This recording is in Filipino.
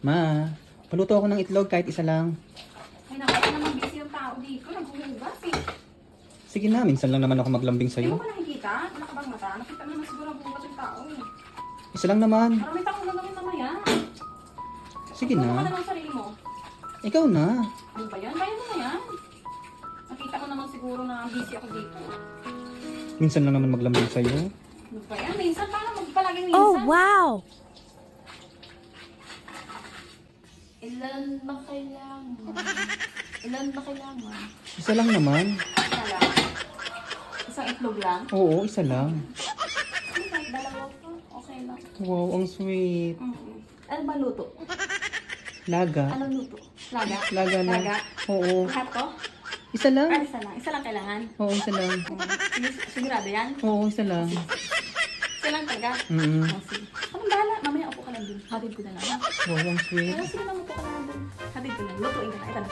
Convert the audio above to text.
Ma, paluto ako ng itlog kahit isa lang. Ay, naku, naman busy yung tao dito. Naghuhugas eh. Sige na, minsan lang naman ako maglambing Hindi mo sa'yo. ba nakikita? Wala ka bang mata? Nakita mo naman siguro naghuhugas yung tao eh. Isa lang naman. Marami tao na naman mamaya. Sige Ano ka na. naman sarili mo? Ikaw na. Ano ba yan? Kaya mo na yan. Nakita ko naman siguro na busy ako dito. Minsan lang naman maglambing sa'yo. Ano ba yan? Minsan, paano magpalaging minsan? Oh, wow! Ilan ba kailangan? Ilan ba kailangan? Isa lang naman. Isa lang. Isang itlog lang? Oo, isa lang. Ano kahit dalawa pa? Okay lang. Wow, ang sweet. Ano ba luto? Laga. Anong luto? Laga? Laga na. Laga? Oo. Lahat to? Isa lang. Ah, isa lang. Isa lang kailangan. Oo, isa lang. Sige, sigurado yan? Oo, isa lang. Isa lang talaga? Mm. Oh, sige. Anong bahala? Mamaya upo ka lang dun. Hatid ko na lang. Wow, ang sweet. Sige naman upo ka lang dun. Hatid ko lang. Lutuin ka na. Ito na.